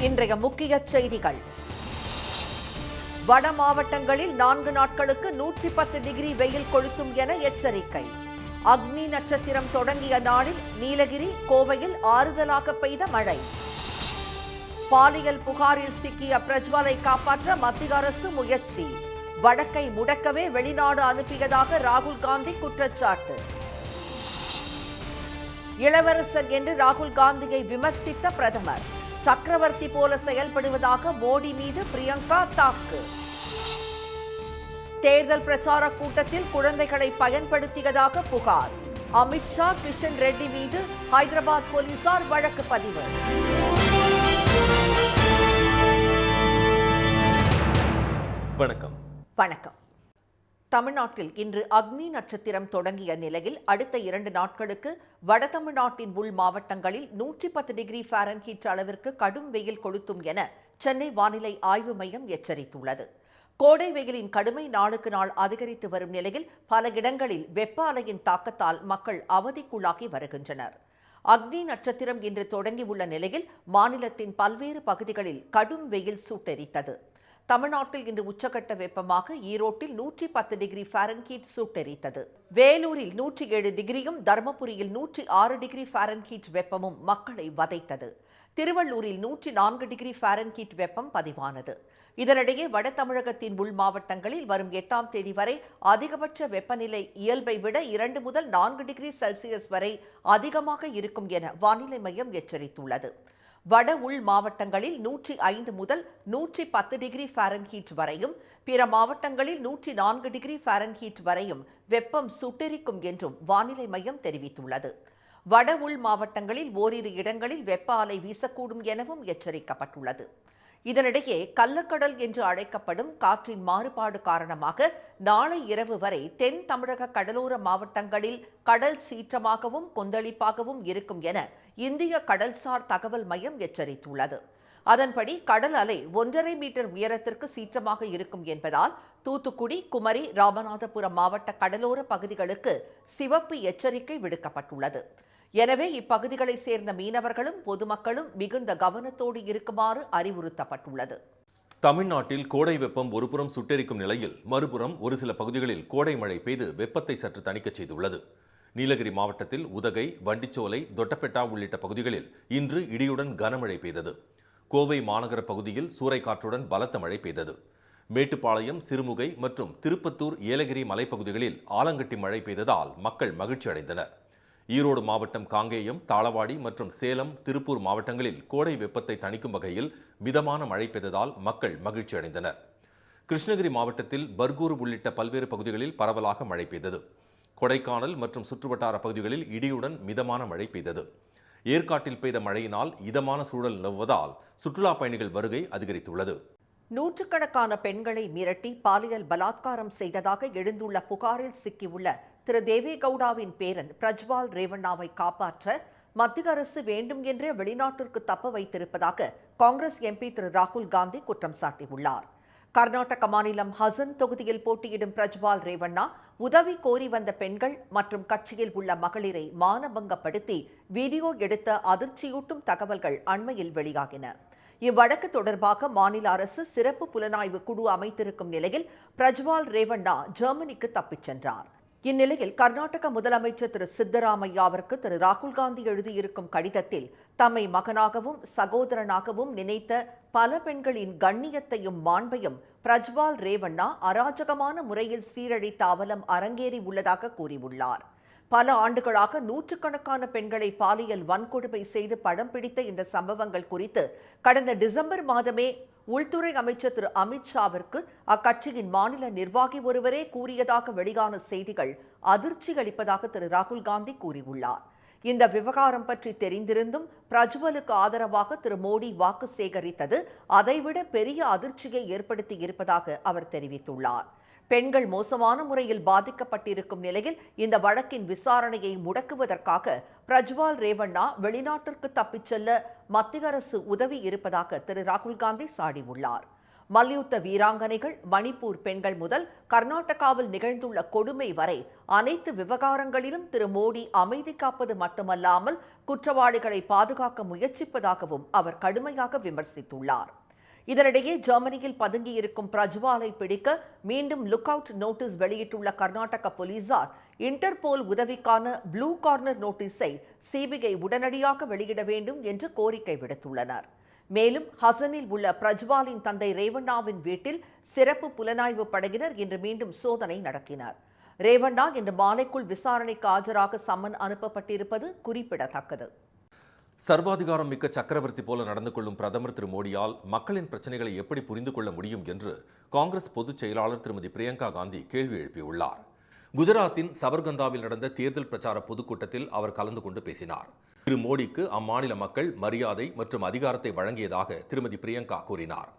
இன்றைய முக்கிய செய்திகள். வட மாவட்டங்களில் 4 நாட்களுக்கு 110 டிகிரி வெயில் கொளுத்தும் என எச்சரிக்கை. அக்னி நட்சத்திரம் தொடங்கிய நாளில் நீலகிரி, கோவையில் ஆறுதலாக பெய்த மழை. பாலியல் புகாரில் சிக்கிய பிரஜ்வாலை காப்பாற்ற மத்திய அரசு முயற்சி. வழக்கை முடக்கவே வெளிநாடு அனுப்பியதாக ராகுல் காந்தி குற்றச்சாட்டு. இளவரசர் என்று ராகுல் காந்தியை விமர்சித்த பிரதமர், சக்கரவர்த்தி போல செயல்படுவதாக மோடி மீது பிரியங்கா தாக்கு. தேர்தல் பிரச்சார கூட்டத்தில் குழந்தைகளை பயன்படுத்தியதாக புகார். அமித்ஷா, கிஷன் ரெட்டி மீது ஹைதராபாத் போலீசார் வழக்கு பதிவு. வணக்கம். தமிழ்நாட்டில் இன்று அக்னி நட்சத்திரம் தொடங்கிய நிலையில் அடுத்த 2 நாட்களுக்கு வட தமிழ்நாட்டின் உள் மாவட்டங்களில் 110 டிகிரி ஃபாரன்ஹீட் அளவிற்கு கடும் வெயில் கொளுத்தும் என சென்னை வானிலை ஆய்வு மையம் எச்சரித்துள்ளது. கோடை வெயிலின் கடுமை நாளுக்கு நாள் அதிகரித்து வரும் நிலையில் பல இடங்களில் வெப்ப அலையின் தாக்கத்தால் மக்கள் அவதிக்குள்ளாகி வருகின்றனர். அக்னி நட்சத்திரம் இன்று தொடங்கியுள்ள நிலையில் மாநிலத்தின் பல்வேறு பகுதிகளில் கடும் வெயில் சூட்டெரித்தது. தமிழ்நாட்டில் இன்று உச்சகட்ட வெப்பமாக ஈரோட்டில் 110 டிகிரி ஃபாரன்ஹீட் சூட்டெரித்தது. வேலூரில் 107 டிகிரியும், தருமபுரியில் 106 டிகிரி ஃபாரன்ஹீட் வெப்பமும் மக்களை வதைத்தது. திருவள்ளூரில் 104 டிகிரி ஃபாரன்ஹீட் வெப்பம் பதிவானது. இதனிடையே வட தமிழகத்தின் உள் மாவட்டங்களில் வரும் 8ஆம் தேதி வரை அதிகபட்ச வெப்பநிலை இயல்பை விட 2 முதல் 4 டிகிரி செல்சியஸ் வரை அதிகமாக இருக்கும் என வானிலை மையம் எச்சரித்துள்ளது. வட உள் மாவட்டங்களில் 105 முதல் 110 டிகிரி ஃபாரன்ஹீட் வரையும், பிற மாவட்டங்களில் 104 டிகிரி ஃபாரன்ஹீட் வரையும் வெப்பம் சுட்டெரிக்கும் என்றும் வானிலை மையம் தெரிவித்துள்ளது. வட உள் மாவட்டங்களில் ஓரிரு இடங்களில் வெப்ப அலை வீசக்கூடும் எனவும் எச்சரிக்கப்பட்டுள்ளது. இதனிடையே கள்ளக்கடல் என்று அழைக்கப்படும் காற்றின் மாறுபாடு காரணமாக நாளை இரவு வரை தென் தமிழக கடலோர மாவட்டங்களில் கடல் சீற்றமாகவும் கொந்தளிப்பாகவும் இருக்கும் என இந்திய கடல்சார் தகவல் மையம் எச்சரித்துள்ளது. அதன்படி கடல் அலை 1.5 மீட்டர் உயரத்திற்கு சீற்றமாக இருக்கும் என்பதால் தூத்துக்குடி, குமரி, ராமநாதபுரம் மாவட்ட கடலோர பகுதிகளுக்கு சிவப்பு எச்சரிக்கை விடுக்கப்பட்டுள்ளது. எனவே இப்பகுதிகளை சேர்ந்த மீனவர்களும் பொதுமக்களும் மிகுந்த கவனத்தோடு இருக்குமாறு அறிவுறுத்தப்பட்டுள்ளது. தமிழ்நாட்டில் கோடை வெப்பம் ஒருபுறம் சுட்டெரிக்கும் நிலையில் மறுபுறம் ஒரு சில பகுதிகளில் கோடை மழை பெய்து வெப்பத்தை சற்று தணிக்கச் செய்துள்ளது. நீலகிரி மாவட்டத்தில் உதகை, வண்டிச்சோலை, தொட்டபெட்டா உள்ளிட்ட பகுதிகளில் இன்று இடியுடன் கனமழை பெய்தது. கோவை மாநகர பகுதியில் சூறைக்காற்றுடன் பலத்த மழை பெய்தது. மேட்டுப்பாளையம், சிறுமுகை மற்றும் திருப்பத்தூர், ஏலகிரி மலைப்பகுதிகளில் ஆலங்கட்டி மழை பெய்ததால் மக்கள் மகிழ்ச்சி அடைந்தனர். ஈரோடு மாவட்டம் காங்கேயம், தாளவாடி மற்றும் சேலம், திருப்பூர் மாவட்டங்களில் கோடை வெப்பத்தை தணிக்கும் வகையில் மிதமான மழை பெய்ததால் மக்கள் மகிழ்ச்சி அடைந்தனர். கிருஷ்ணகிரி மாவட்டத்தில் பர்கூர் உள்ளிட்ட பல்வேறு பகுதிகளில் பரவலாக மழை பெய்தது. கொடைக்கானல் மற்றும் சுற்றுவட்டார பகுதிகளில் இடியுடன் மிதமான மழை பெய்தது. ஏற்காட்டில் பெய்த மழையினால் இதமான சூழல் நிலவுவதால் சுற்றுலா பயணிகள் வருகை அதிகரித்துள்ளது. நூற்றுக்கணக்கான பெண்களை மிரட்டி பாலியல் பலாத்காரம் செய்ததாக எழுந்துள்ள புகாரில் சிக்கியுள்ள திரு தேவேகவுடாவின் பேரன் பிரஜ்வால் ரேவண்ணாவை காப்பாற்ற மத்திய அரசு வேண்டும் என்றே வெளிநாட்டிற்கு தப்ப வைத்திருப்பதாக காங்கிரஸ் எம்பி திரு ராகுல் காந்தி குற்றம் சாட்டியுள்ளார். கர்நாடக மாநிலம் ஹசன் தொகுதியில் போட்டியிடும் பிரஜ்வால் ரேவண்ணா உதவி கோரி வந்த பெண்கள் மற்றும் கட்சியில் உள்ள மகளிரை மானபங்கப்படுத்தி வீடியோ எடுத்த அதிர்ச்சியூட்டும் தகவல்கள் அண்மையில் வெளியாகின. இவ்வழக்கு தொடர்பாக மாநில அரசு சிறப்பு புலனாய்வு குழு அமைத்திருக்கும் நிலையில் பிரஜ்வால் ரேவண்ணா ஜெர்மனிக்கு தப்பிச் சென்றார். இந்நிலையில் கர்நாடக முதலமைச்சர் திரு சித்தராமையாவிற்கு திரு ராகுல் காந்தி எழுதியிருக்கும் கடிதத்தில் தம்மை மகனாகவும் சகோதரனாகவும் நினைத்த பல பெண்களின் கண்ணியத்தையும் மாண்பையும் பிரஜ்வால் ரேவண்ணா அராஜகமான முறையில் சீரழித்த அவலம் அரங்கேறி உள்ளதாக கூறியுள்ளார். பல ஆண்டுகளாக நூற்றுக்கணக்கான பெண்களை பாலியல் வன்கொடுமை செய்து படம் பிடித்த இந்த சம்பவங்கள் குறித்து கடந்த டிசம்பர் மாதமே உள்துறை அமைச்சர் திரு அமித்ஷாவிற்கு அக்கட்சியின் மாநில நிர்வாகி ஒருவரே கூறியதாக வெளியான செய்திகள் அதிர்ச்சி அளிப்பதாக திரு ராகுல் காந்தி கூறியுள்ளார். இந்த விவகாரம் பற்றி தெரிந்திருந்தும் பிரஜ்வலுக்கு ஆதரவாக திரு மோடி வாக்கு சேகரித்தது அதைவிட பெரிய அதிர்ச்சியை ஏற்படுத்தி இருப்பதாக அவர் தெரிவித்துள்ளார். பெண்கள் மோசமான முறையில் பாதிக்கப்பட்டிருக்கும் நிலையில் இந்த வழக்கின் விசாரணையை முடக்குவதற்காக பிரஜ்வால் ரேவண்ணா வெளிநாட்டிற்கு தப்பிச் செல்ல மத்திய அரசு உதவி இருப்பதாக திரு ராகுல் காந்தி சாடியுள்ளார். மல்யுத்த வீராங்கனைகள், மணிப்பூர் பெண்கள் முதல் கர்நாடகாவில் நிகழ்ந்துள்ள கொடுமை வரை அனைத்து விவகாரங்களிலும் திரு மோடி அமைதி காப்பது மட்டுமல்லாமல் குற்றவாளிகளை பாதுகாக்க முயற்சிப்பதாகவும் அவர் கடுமையாக விமர்சித்துள்ளார். இதனிடையே ஜெர்மனியில் பதுங்கியிருக்கும் பிரஜ்வாலை பிடிக்க மீண்டும் லுக் அவுட் நோட்டீஸ் வெளியிட்டுள்ள கர்நாடக போலீசார் இன்டர்போல் உதவிக்கான ப்ளூ கார்னர் நோட்டீஸை சிபிஐ உடனடியாக வெளியிட வேண்டும் என்று கோரிக்கை விடுத்துள்ளனர். மேலும் ஹசனில் உள்ள பிரஜ்வாலின் தந்தை ரேவண்ணாவின் வீட்டில் சிறப்பு புலனாய்வு படையினர் இன்று மீண்டும் சோதனை நடத்தினர். ரேவண்ணா இன்று மாலைக்குள் விசாரணைக்கு ஆஜராக சம்மன் அனுப்பப்பட்டிருப்பது குறிப்பிடத்தக்கது. சர்வாதிகாரம் மிக்க சக்கரவர்த்தி போல நடந்து கொள்ளும் பிரதமர் திரு மோடியால் மக்களின் பிரச்சனைகளை எப்படி புரிந்து கொள்ள முடியும் என்று காங்கிரஸ் பொதுச் செயலாளர் திருமதி பிரியங்கா காந்தி கேள்வி எழுப்பியுள்ளார். குஜராத்தின் சபர்கந்தாவில் நடந்த தேர்தல் பிரச்சார பொதுக்கூட்டத்தில் அவர் கலந்து கொண்டு பேசினார். திரு மோடிக்கு அம்மாநில மக்கள் மரியாதை மற்றும் அதிகாரத்தை வழங்கியதாக திருமதி பிரியங்கா கூறினார்.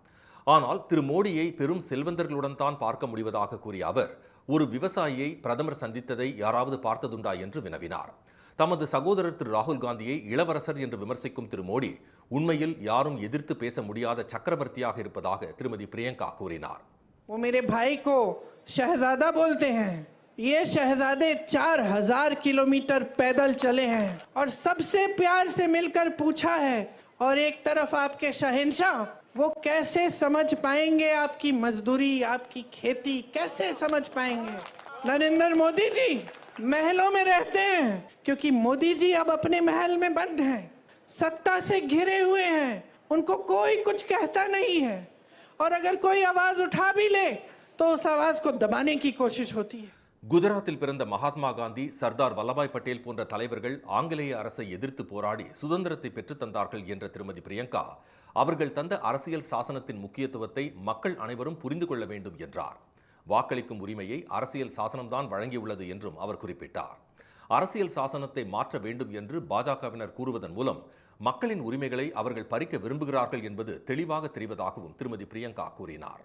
ஆனால் திரு மோடியை பெரும் செல்வந்தர்களுடன் தான் பார்க்க முடிவதாக கூறிய அவர், ஒரு விவசாயியை பிரதமர் சந்தித்ததை யாராவது பார்த்ததுண்டா என்று வினவினார். தமது சகோதரர் திரு ராகுல் காந்தியை இளவரசர் என்று விமர்சிக்கும் திரு மோடி உண்மையில் யாரும் எதிர்த்து பேச முடியாத சக்கரவர்த்தியாக இருப்பதாக திருமதி பிரியங்கா கூறினார். वो मेरे भाई को शहजादा बोलते हैं. ये शहजादे 4000 किलोमीटर पैदल चले हैं और सबसे प्यार से मिलकर पूछा है. और एक तरफ आपके शहंशाह, वो कैसे समझ पाएंगे आपकी मजदूरी, आपकी खेती कैसे समझ पाएंगे? नरेंद्र मोदी जी महलों में रहते हैं क्योंकि मोदी जी अब अपने महल में बंद हैं, सत्ता से घिरे हुए हैं, उनको कोई कुछ कहता नहीं है और अगर कोई आवाज उठा भी ले तो उस आवाज को दबाने की कोशिश होती है. குஜராத்தில் பிறந்த மகாத்மா காந்தி, சர்தார் வல்லபாய் பட்டேல் போன்ற தலைவர்கள் ஆங்கிலேய அரசை எதிர்த்து போராடி சுதந்திரத்தை பெற்றுத் தந்தார்கள் என்ற திருமதி பிரியங்கா, அவர்கள் தந்த அரசியல் சாசனத்தின் முக்கியத்துவத்தை மக்கள் அனைவரும் புரிந்து கொள்ள வேண்டும் என்றார். வாக்களிக்கும் உரிமையை அரசியல் சாசனம்தான் வழங்கியுள்ளது என்றும் அவர் குறிப்பிட்டார். அரசியல் சாசனத்தை மாற்ற வேண்டும் என்று பாஜகவினர் கூறுவதன் மூலம் மக்களின் உரிமைகளை அவர்கள் பறிக்க விரும்புகிறார்கள் என்பது தெளிவாக தெரிவதாகவும் திருமதி பிரியங்கா கூறினார்.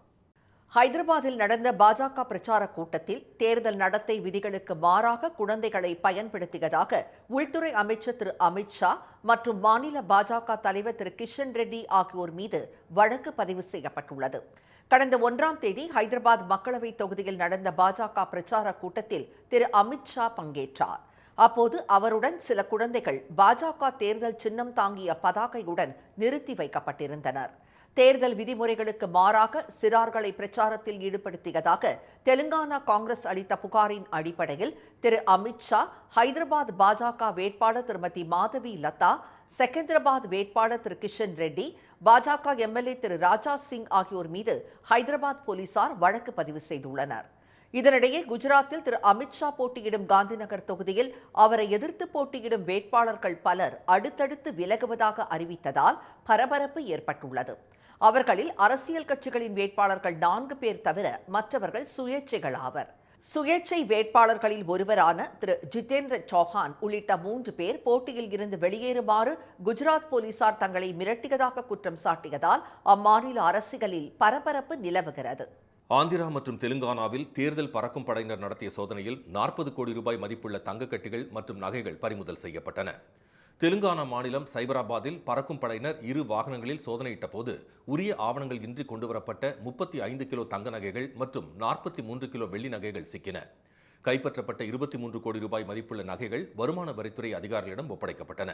ஹைதராபாத்தில் நடந்த பாஜக பிரச்சார கூட்டத்தில் தேர்தல் நடத்தை விதிகளுக்கு மாறாக குழந்தைகளை பயன்படுத்தியதாக உள்துறை அமைச்சர் திரு அமித்ஷா மற்றும் மாநில பாஜக தலைவர் திரு கிஷன் ரெட்டி ஆகியோர் மீது வழக்கு பதிவு செய்யப்பட்டுள்ளது. கடந்த 1ஆம் தேதி ஹைதராபாத் மக்களவைத் தொகுதியில் நடந்த பாஜக பிரச்சார கூட்டத்தில் திரு அமித்ஷா பங்கேற்றார். அப்போது அவருடன் சில குழந்தைகள் பாஜக தேர்தல் சின்னம் தாங்கிய பதாகையுடன் நிறுத்தி வைக்கப்பட்டிருந்தனர். தேர்தல் விதிமுறைகளுக்கு மாறாக சிறார்களை பிரச்சாரத்தில் ஈடுபடுத்தியதாக தெலுங்கானா காங்கிரஸ் அளித்த புகாரின் அடிப்படையில் திரு அமித்ஷா ஹைதராபாத் பாஜக வேட்பாளர் திருமதி மாதவி லதா, செகந்திராபாத் வேட்பாளர் திரு கிஷன் ரெட்டி, பாஜக எம்எல்ஏ திரு ராஜா சிங் ஆகியோர் மீது ஹைதராபாத் போலீசார் வழக்கு பதிவு செய்துள்ளனர். இதனிடையே குஜராத்தில் திரு அமித்ஷா போட்டியிடும் காந்திநகர் தொகுதியில் அவரை எதிர்த்து போட்டியிடும் வேட்பாளர்கள் பலர் அடுத்தடுத்து விலகுவதாக அறிவித்ததால் பரபரப்பு ஏற்பட்டுள்ளது. அவர்களில் அரசியல் கட்சிகளின் வேட்பாளர்கள் 4 பேர் தவிர மற்றவர்கள் சுயேட்சைகள் ஆவர். சுயேட்சை வேட்பாளர்களில் ஒருவரான திரு ஜிதேந்திர சௌஹான் உள்ளிட்ட 3 பேர் போட்டியில் இருந்து வெளியேறுமாறு குஜராத் போலீசார் தங்களை மிரட்டியதாக குற்றம் சாட்டியதால் அம்மாநில அரசியலில் பரபரப்பு நிலவுகிறது. ஆந்திரா மற்றும் தெலுங்கானாவில் தேர்தல் பறக்கும் படையினர் நடத்திய சோதனையில் 40 கோடி ரூபாய் மதிப்புள்ள தங்கக்கட்டிகள் மற்றும் நகைகள் பறிமுதல் செய்யப்பட்டன. தெலுங்கானா மாநிலம் சைபராபாத்தில் பறக்கும் படையினர் 2 வாகனங்களில் சோதனையிட்ட போது உரிய ஆவணங்கள் இன்றி கொண்டுவரப்பட்ட 35 கிலோ தங்க நகைகள் மற்றும் 43 கிலோ வெள்ளி நகைகள் சிக்கின. கைப்பற்றப்பட்ட 23 கோடி ரூபாய் மதிப்புள்ள நகைகள் வருமான வரித்துறை அதிகாரிகளிடம் ஒப்படைக்கப்பட்டன.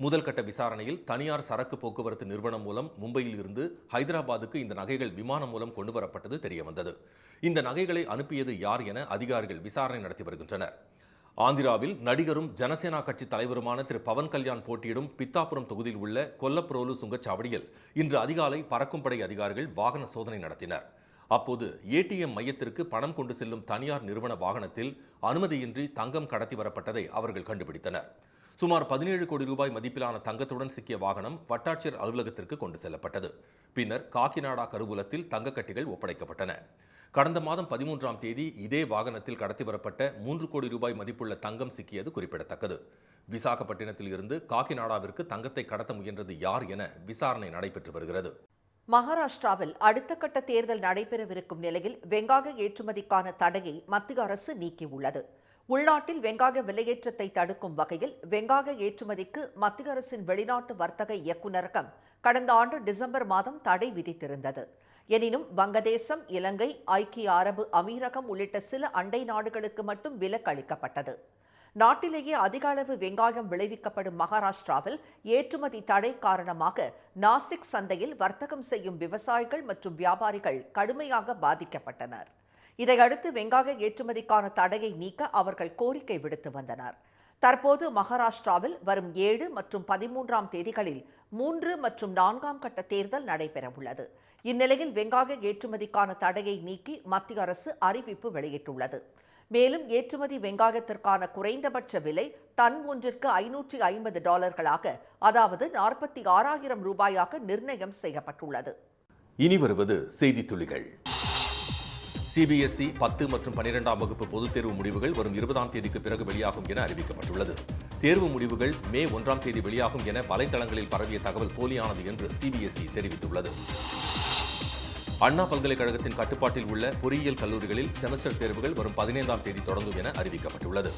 முதல் கட்ட விசாரணையில் தனியார் சரக்கு போக்குவரத்து நிறுவனம் மூலம் மும்பையில் இருந்து ஹைதராபாத்துக்கு இந்த நகைகள் விமானம் மூலம் கொண்டுவரப்பட்டது தெரியவந்தது. இந்த நகைகளை அனுப்பியது யார் என அதிகாரிகள் விசாரணை நடத்தி வருகின்றனர். ஆந்திராவில் நடிகரும் ஜனசேனா கட்சி தலைவருமான திரு பவன் கல்யாண் போட்டியிடும் பித்தாபுரம் தொகுதியில் உள்ள கொல்லப்ரோலு சுங்கச்சாவடியில் இன்று அதிகாலை பறக்கும் படை அதிகாரிகள் வாகன சோதனை நடத்தினர். அப்போது ஏடிஎம் மையத்திற்கு பணம் கொண்டு செல்லும் தனியார் நிறுவன வாகனத்தில் அனுமதியின்றி தங்கம் கடத்தி வரப்பட்டதை அவர்கள் கண்டுபிடித்தனர். சுமார் 17 கோடி ரூபாய் மதிப்பிலான தங்கத்துடன் சிக்கிய வாகனம் வட்டாட்சியர் அலுவலகத்திற்கு கொண்டு செல்லப்பட்டது. பின்னர் காக்கிநாடா கருவூலத்தில் தங்கக்கட்டிகள் ஒப்படைக்கப்பட்டன. கடந்த மாதம் 13ஆம் தேதி இதே வாகனத்தில் கடத்தி வரப்பட்ட 3 கோடி ரூபாய் மதிப்புள்ள தங்கம் சிக்கியது குறிப்பிடத்தக்கது. விசாகப்பட்டினத்தில் இருந்து காக்கிநாடாவிற்கு தங்கத்தை கடத்த முயன்றது யார் என விசாரணை நடைபெற்று வருகிறது. மகாராஷ்டிராவில் அடுத்த கட்ட தேர்தல் நடைபெறவிருக்கும் நிலையில் வெங்காய ஏற்றுமதிக்கான தடையை மத்திய அரசு நீக்கியுள்ளது. உள்நாட்டில் வெங்காய விலையேற்றத்தை தடுக்கும் வகையில் வெங்காய ஏற்றுமதிக்கு மத்திய அரசின் வெளிநாட்டு வர்த்தக இயக்குநரகம் கடந்த ஆண்டு டிசம்பர் மாதம் தடை விதித்திருந்தது. எனினும் வங்கதேசம், இலங்கை, ஐக்கிய அரபு அமீரகம் உள்ளிட்ட சில அண்டை நாடுகளுக்கு மட்டும் விலக்கு அளிக்கப்பட்டது. நாட்டிலேயே அதிக அளவு வெங்காயம் விளைவிக்கப்படும் மகாராஷ்டிராவில் ஏற்றுமதி தடை காரணமாக நாசிக் சந்தையில் வர்த்தகம் செய்யும் விவசாயிகள் மற்றும் வியாபாரிகள் கடுமையாக பாதிக்கப்பட்டனர். இதையடுத்து வெங்காய ஏற்றுமதிக்கான தடையை நீக்க அவர்கள் கோரிக்கை விடுத்து வந்தனர். தற்போது மகாராஷ்டிராவில் வரும் 7 மற்றும் 13ஆம் தேதிகளில் 3 மற்றும் 4ஆம் கட்ட தேர்தல் நடைபெறவுள்ளது. இந்நிலையில் வெங்காய ஏற்றுமதிக்கான தடையை நீக்கி மத்திய அரசு அறிவிப்பு வெளியிட்டுள்ளது. மேலும் ஏற்றுமதி வெங்காயத்திற்கான குறைந்தபட்ச விலை டன் ஒன்றிற்கு $550, அதாவது 46,000 ரூபாயாக நிர்ணயம் செய்யப்பட்டுள்ளது. இனி வருவது செய்தி துளிகள். சிபிஎஸ்இ 10 மற்றும் 12ஆம் வகுப்பு பொதுத் தேர்வு முடிவுகள் வரும் 20ஆம் தேதிக்கு பிறகு வெளியாகும் என அறிவிக்கப்பட்டுள்ளது. தேர்வு முடிவுகள் மே 1ஆம் தேதி வெளியாகும் என வலைதளங்களில் பரவிய தகவல் போலியானது என்று சிபிஎஸ்இ தெரிவித்துள்ளது. அண்ணா பல்கலைக்கழகத்தின் கட்டுப்பாட்டில் உள்ள பொறியியல் கல்லூரிகளில் செமஸ்டர் தேர்வுகள் வரும் 15ஆம் தேதி தொடங்கும் என அறிவிக்கப்பட்டுள்ளது.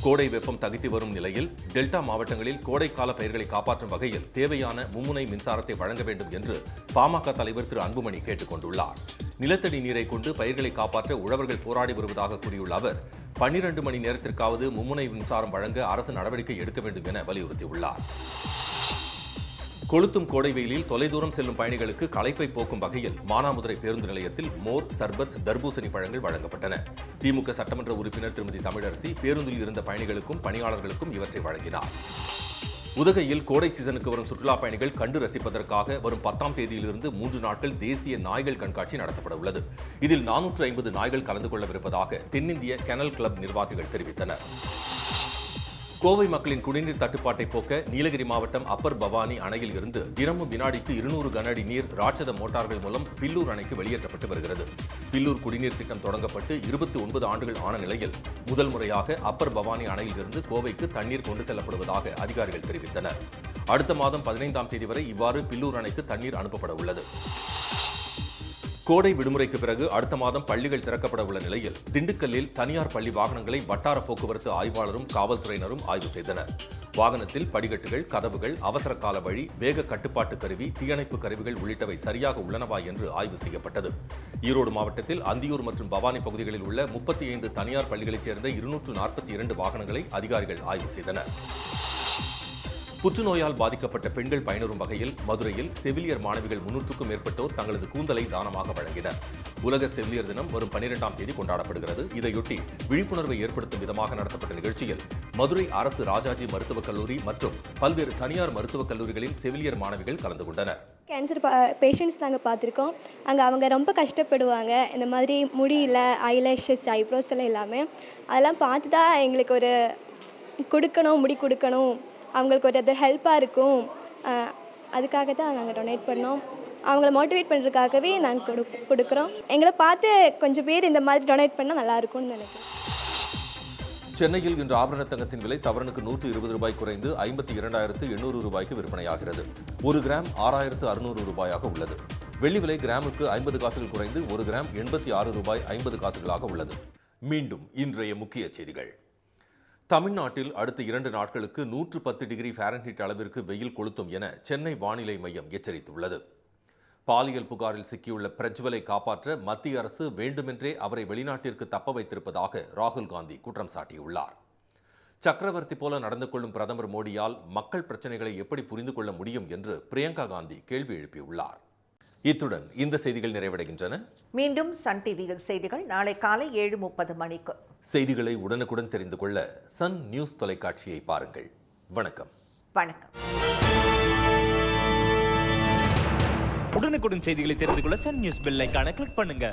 கோடை வெப்பம் தகித்து வரும் நிலையில் டெல்டா மாவட்டங்களில் கோடைக்கால பயிர்களை காப்பாற்றும் வகையில் தேவையான மும்முனை மின்சாரத்தை வழங்க வேண்டும் என்று பாமக தலைவர் திரு அன்புமணி கேட்டுக் கொண்டுள்ளார். நிலத்தடி நீரை கொண்டு பயிர்களை காப்பாற்ற உழவர்கள் போராடி வருவதாக கூறியுள்ள அவர் 12 மணி நேரத்திற்காவது மும்முனை மின்சாரம் வழங்க அரசு நடவடிக்கை எடுக்க வேண்டும் என வலியுறுத்தியுள்ளார். கொளுத்தும் கோடை வெயிலில் தொலைதூரம் செல்லும் பயணிகளுக்கு களைப்பை போக்கும் வகையில் மானாமதுரை பேருந்து நிலையத்தில் மோர், சர்பத், தர்பூசணி பழங்கள் வழங்கப்பட்டன. திமுக சட்டமன்ற உறுப்பினர் திருமதி தமிழரசி பேருந்தில் இருந்த பயணிகளுக்கும் பணியாளர்களுக்கும் இவற்றை வழங்கினார். உதகையில் கோடை சீசனுக்கு வரும் சுற்றுலா பயணிகள் கண்டு ரசிப்பதற்காக வரும் 10ஆம் தேதியிலிருந்து 3 நாட்கள் தேசிய நாய்கள் கண்காட்சி நடத்தப்பட உள்ளது. இதில் 450 நாய்கள் கலந்து கொள்ளவிருப்பதாக தென்னிந்திய கெனல் கிளப் நிர்வாகிகள் தெரிவித்தனர். கோவை மக்களின் குடிநீர் தட்டுப்பாட்டை போக்க நீலகிரி மாவட்டம் அப்பர் பவானி அணையில் இருந்து தினமும் வினாடிக்கு 200 கன அடி நீர் ராட்சத மோட்டார்கள் மூலம் பில்லூர் அணைக்கு வெளியேற்றப்பட்டு வருகிறது. பில்லூர் குடிநீர் திட்டம் தொடங்கப்பட்டு 29 ஆண்டுகள் ஆன நிலையில் முதல் முறையாக அப்பர் பவானி அணையில் இருந்து கோவைக்கு தண்ணீர் கொண்டு செல்லப்படுவதாக அதிகாரிகள் தெரிவித்தனர். அடுத்த மாதம் 15ஆம் தேதி வரை இவ்வாறு பில்லூர் அணைக்கு தண்ணீர் அனுப்பப்பட உள்ளது. கோடை விடுமுறைக்கு பிறகு அடுத்த மாதம் பள்ளிகள் திறக்கப்பட உள்ள நிலையில் திண்டுக்கல்லில் தனியார் பள்ளி வாகனங்களை வட்டார போக்குவரத்து ஆய்வாளரும் காவல்துறையினரும் ஆய்வு செய்தனர். வாகனத்தில் படிக்கட்டுகள், கதவுகள், அவசர கால வழி, வேக கட்டுப்பாட்டு கருவி, தீயணைப்பு கருவிகள் உள்ளிட்டவை சரியாக உள்ளனவா என்று ஆய்வு செய்யப்பட்டது. ஈரோடு மாவட்டத்தில் அந்தியூர் மற்றும் பவானி பகுதிகளில் உள்ள 35 தனியார் பள்ளிகளைச் சேர்ந்த 242 வாகனங்களை அதிகாரிகள் ஆய்வு செய்தனர். புற்றுநோயால் பாதிக்கப்பட்ட பெண்கள் பயனுறும் வகையில் மதுரையில் செவிலியர் மாணவிகள் 300க்கும் மேற்பட்டோர் தங்களது கூந்தலை தானமாக வழங்கினர். உலக செவிலியர் தினம் வரும் 12ஆம் தேதி கொண்டாடப்படுகிறது. இதையொட்டி விழிப்புணர்வை ஏற்படுத்தும் விதமாக நடத்தப்பட்ட நிகழ்ச்சியில் மதுரை அரசு ராஜாஜி மருத்துவக் கல்லூரி மற்றும் பல்வேறு தனியார் மருத்துவக் கல்லூரிகளின் செவிலியர் மாணவிகள் கலந்து கொண்டனர். கேன்சர் பேஷண்ட்ஸ் நாங்கள் பார்த்துருக்கோம். அங்கே அவங்க ரொம்ப கஷ்டப்படுவாங்க. இந்த மாதிரி முடியல, ஐலேஷஸ், ஐப்ரோஸ் எல்லாம் இல்லாமல் அதெல்லாம் பார்த்து தான் எங்களுக்கு ஒரு முடி கொடுக்கணும், அவங்களுக்கு ஒரு அது ஹெல்ப்பாக இருக்கும். அதுக்காக தான் நாங்கள் டொனேட் பண்ணோம். அவங்கள மோட்டிவேட் பண்ணுறதுக்காகவே நாங்கள் கொடுக்குறோம். எங்களை பார்த்து கொஞ்சம் பேர் இந்த மாதிரி டொனேட் பண்ணால் நல்லாயிருக்கும்னு நினைக்கிறேன். சென்னையில் இன்று ஆபரண தங்கத்தின் விலை சவரனுக்கு 120 ரூபாய் குறைந்து 52,800 ரூபாய்க்கு விற்பனையாகிறது. 1 கிராம் 6,600 ரூபாயாக உள்ளது. வெள்ளி விலை கிராமுக்கு 50 காசுகள் குறைந்து 1 கிராம் 86 ரூபாய் 50 காசுகளாக உள்ளது. மீண்டும் இன்றைய முக்கிய செய்திகள். தமிழ்நாட்டில் அடுத்த 2 நாட்களுக்கு 110 டிகிரி ஃபாரன்ஹீட் அளவிற்கு வெயில் கொளுத்தும் என சென்னை வானிலை மையம் எச்சரித்துள்ளது. பாலியல் புகாரில் சிக்கியுள்ள பிரஜ்வலை காப்பாற்ற மத்திய அரசு வேண்டுமென்றே அவரை வெளிநாட்டிற்கு தப்ப வைத்திருப்பதாக ராகுல் காந்தி குற்றம் சாட்டியுள்ளார். சக்கரவர்த்தி போல நடந்து கொள்ளும் பிரதமர் மோடியால் மக்கள் பிரச்சனைகளை எப்படி புரிந்து கொள்ள முடியும் என்று பிரியங்கா காந்தி கேள்வி எழுப்பியுள்ளார். இத்துடன் இந்த செய்திகள் நிறைவடைகின்றன. மீண்டும் சன் டிவியில் செய்திகள் நாளை காலை 7:30 மணிக்கு. செய்திகளை உடனுக்குடன் தெரிந்து கொள்ள சன் நியூஸ் தொலைக்காட்சியை பாருங்கள். வணக்கம். உடனுக்குடன் செய்திகளை தெரிந்து கொள்ள சன் நியூஸ் பெல் ஐகானை கிளிக் பண்ணுங்க.